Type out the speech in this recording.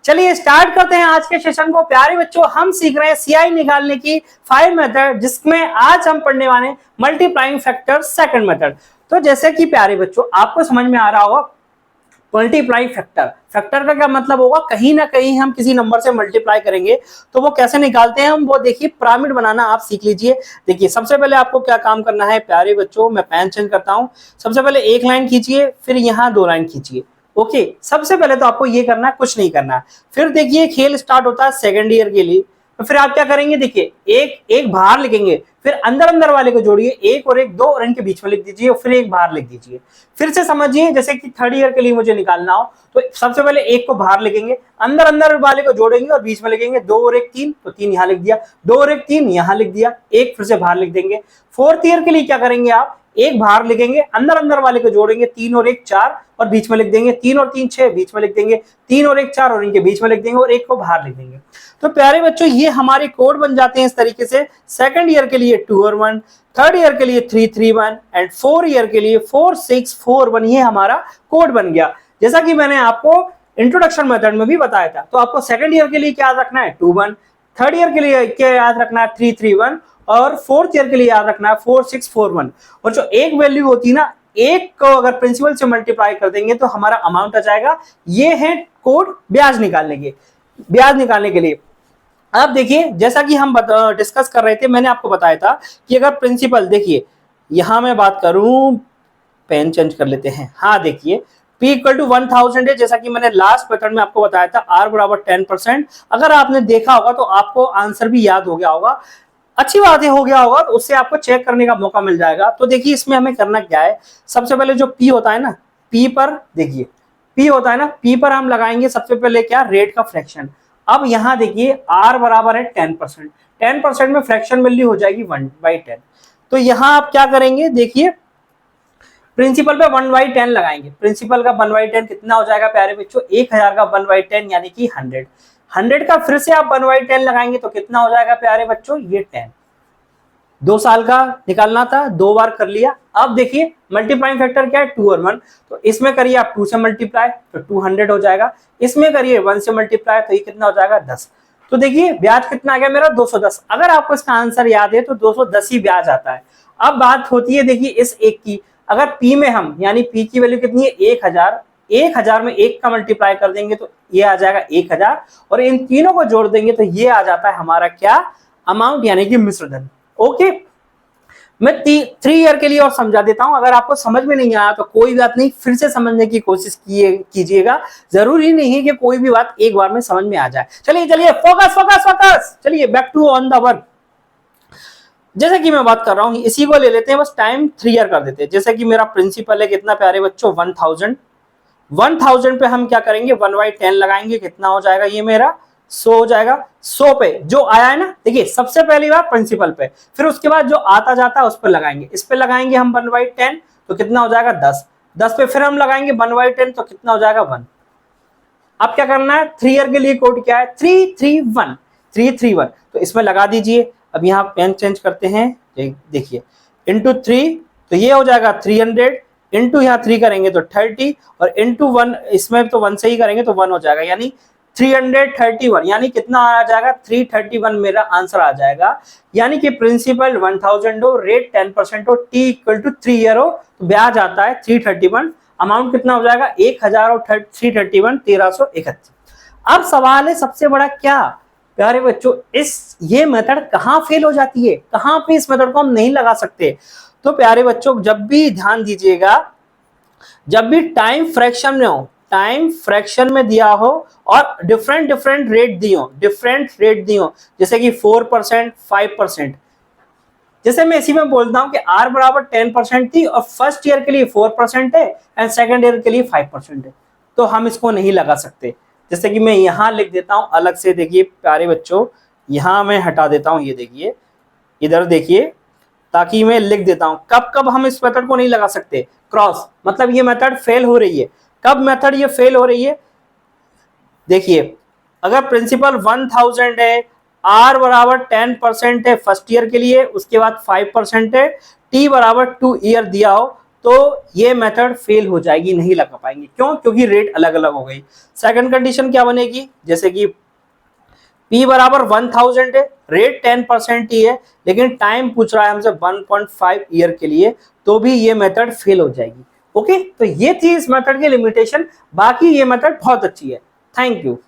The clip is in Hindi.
चलिए स्टार्ट करते हैं आज के सेशन को। प्यारे बच्चों, हम सीख रहे हैं सीआई निकालने की 5 मेथड, जिसमें आज हम पढ़ने वाले हैं मल्टीप्लाइंग फैक्टर सेकंड मेथड। तो जैसे कि प्यारे बच्चों आपको समझ में आ रहा होगा, मल्टीप्लाई फैक्टर, फैक्टर का क्या मतलब होगा, कहीं ना कहीं हम किसी नंबर से मल्टीप्लाई करेंगे तो वो कैसे निकालते हैं हम, वो देखिए पिरामिड बनाना आप सीख लीजिए। देखिए सबसे पहले आपको क्या काम करना है प्यारे बच्चों, मैं पेन चेंज करता हूं। सबसे पहले एक लाइन खींचिए, फिर यहाँ 2 लाइन खींचिए। ओके, सबसे पहले तो आपको ये करना है, कुछ नहीं करना है। फिर देखिए खेल स्टार्ट होता है सेकेंड ईयर के लिए। तो फिर आप क्या करेंगे, देखिए एक एक बाहर लिखेंगे, फिर अंदर अंदर वाले को जोड़िए, एक और एक 2 और इनके बीच में लिख दीजिए, और फिर एक बाहर लिख दीजिए। फिर से समझिए, जैसे कि थर्ड ईयर के लिए मुझे निकालना हो तो सबसे पहले एक को बाहर लिखेंगे, अंदर अंदर वाले को जोड़ेंगे और बीच में लिखेंगे 2 और 1 3, तो 3 यहाँ लिख दिया, 2 और 1 3 यहाँ लिख दिया, एक फिर से बाहर लिख देंगे। फोर्थ ईयर के लिए क्या करेंगे आप, एक बाहर लिखेंगे, अंदर अंदर वाले को जोड़ेंगे, 3 और 1 4 और बीच में लिख देंगे, 3 और 3 6 बीच में लिख देंगे, 3 और 1 4 और इनके बीच में लिख देंगे और एक को बाहर लिख देंगे। तो प्यारे बच्चों ये हमारे कोड बन जाते हैं इस तरीके से। सेकंड ईयर के लिए 2 और 1, थर्ड ईयर के लिए 3 3 1 एंड 4 ईयर के लिए 4 6 4 1, ये हमारा कोड बन गया। जैसा कि मैंने आपको इंट्रोडक्शन मेथड में भी बताया था। तो आपको सेकंड ईयर के लिए क्या याद रखना है, 2 1, थर्ड ईयर के लिए क्या याद रखना है, 3 3 1 और फोर्थ ईयर के लिए याद रखना है 4 6 4 1। और जो एक वैल्यू होती है ना, एक को अगर प्रिंसिपल से मल्टीप्लाई कर देंगे तो हमारा अमाउंट आ जाएगा। ये है कोड ब्याज निकालने के लिए। अब देखिए जैसा कि हम डिस्कस कर रहे थे, मैंने आपको बताया था कि अगर प्रिंसिपल, देखिए यहां मैं बात करूं, पेन चेंज कर लेते हैं। हाँ देखिए P इक्वल टू 1000 है, जैसा कि मैंने लास्ट मेथड में आपको बताया था, R बराबर 10%। अगर आपने देखा होगा तो आपको आंसर भी याद हो गया होगा। अच्छी बात है, हो गया होगा तो उससे आपको चेक करने का मौका मिल जाएगा। तो देखिए इसमें हमें करना क्या है, सबसे पहले जो P होता है ना, P पर देखिए P होता है ना, P पर हम लगाएंगे सबसे पहले क्या, रेट का फ्रैक्शन। अब यहाँ देखिए R बराबर है 10%, 10% में फ्रैक्शन वैल्यू हो जाएगी 1/10। तो यहाँ आप क्या करेंगे, देखिए प्रिंसिपल पे 1/10 लगाएंगे। प्रिंसिपल का 1/10 कितना हो जाएगा प्यारे बच्चों, 1000 का 1/10 यानी कि 100। 100 का फिर से आप 1/10 लगाएंगे तो कितना हो जाएगा प्यारे बच्चों, ये 10। 2 साल का निकालना था, 2 बार कर लिया। अब देखिए मल्टीप्लाइंग फैक्टर क्या है, 2 और 1। तो इसमें करिए आप 2 से मल्टीप्लाई तो 200 हो जाएगा, इसमें करिए 1 से मल्टीप्लाई तो ये कितना हो जाएगा, 10। तो देखिए ब्याज कितना आ गया मेरा, 210। अगर आपको इसका आंसर याद है तो 210 ही ब्याज आता है। अब बात होती है देखिए इस एक की, अगर P में हम, यानी P की वैल्यू कितनी है 1000, 1000 में 1 का मल्टीप्लाई कर देंगे तो ये आ जाएगा 1000, और इन तीनों को जोड़ देंगे तो ये आ जाता है हमारा क्या, अमाउंट, यानी कि मिश्र धन। ओके, मैं 3 ईयर के लिए और समझा देता हूं। अगर आपको समझ में नहीं आया तो कोई बात नहीं, फिर से समझने की कोशिश कीजिएगा। जरूरी नहीं है कि कोई भी बात एक बार में समझ में आ जाए। चलिए फोकस फोकस फोकस, चलिए back to on the work. जैसे कि मैं बात कर रहा हूं, इसी को ले लेते हैं, बस टाइम 3 ईयर कर देते हैं। जैसे कि मेरा प्रिंसिपल है कितना प्यारे बच्चों, 1000 पे हम क्या करेंगे, 1/10 लगाएंगे, कितना हो जाएगा ये मेरा 100 हो जाएगा। 100 पे जो आया है ना, देखिए सबसे पहली बार प्रिंसिपल पे, फिर उसके बाद जो आता जाता है उस पर लगाएंगे। इस पे लगाएंगे हम 1/10 तो कितना हो जाएगा 10। 10 पे फिर हम लगाएंगे 1/10 तो कितना हो जाएगा 1। अब क्या करना है, 3 ईयर के लिए कोड क्या है, 331, 331। तो इसमें लगा दीजिए। अब यहाँ पेन चेंज करते हैं, देखिए इंटू 3 तो ये हो जाएगा 300, इंटू यहाँ 3 करेंगे तो 30, और इंटू 1, इसमें तो 1 से ही करेंगे तो 1 हो जाएगा, यानी 331, यानी कितना आ जाएगा 331 मेरा आंसर आ जाएगा। यानी कि प्रिंसिपल 1000 हो, रेट 10% हो, T इक्वल टू 3 ईयर हो, तो ब्याज आता है 331। अमाउंट कितना हो जाएगा 1000 और 331 1331। अब सवाल है सबसे बड़ा क्या प्यारे बच्चों, ये मेथड कहां फेल हो जाती है, कहां पे इस मेथड को हम नहीं लगा सकते। तो प्यारे बच्चों जब भी ध्यान दीजिएगा, जब भी टाइम फ्रैक्शन में हो, टाइम फ्रैक्शन में दिया हो और डिफरेंट रेट दी हो, जैसे कि 4%, 5%, जैसे मैं इसी में बोलता हूं कि R बराबर 10% थी और फर्स्ट ईयर के लिए 4% है एंड सेकंड ईयर के लिए 5% है, तो हम इसको नहीं लगा सकते। जैसे कि मैं यहां लिख देता हूं अलग से, देखिए प्यारे बच्चों यहां मैं हटा देता हूं, ये देखिए इधर देखिए, ताकि मैं लिख देता हूं कब कब हम इस मेथड को नहीं लगा सकते। क्रॉस मतलब ये मेथड फेल हो रही है, कब मेथड ये फेल हो रही है, देखिए अगर प्रिंसिपल 1000 है, R बराबर 10% है फर्स्ट ईयर के लिए, उसके बाद 5% है, T बराबर 2 ईयर दिया हो, तो ये मेथड फेल हो जाएगी, नहीं लगा पाएंगे। क्यों? क्योंकि रेट अलग अलग हो गई। सेकंड कंडीशन क्या बनेगी, जैसे कि P बराबर 1000 है, रेट 10% ही है, लेकिन टाइम पूछ रहा है हमसे 1.5 ईयर के लिए, तो भी ये मेथड फेल हो जाएगी। ओके, तो ये थी इस मेथड की लिमिटेशन। बाकी ये मेथड बहुत अच्छी है। Thank you.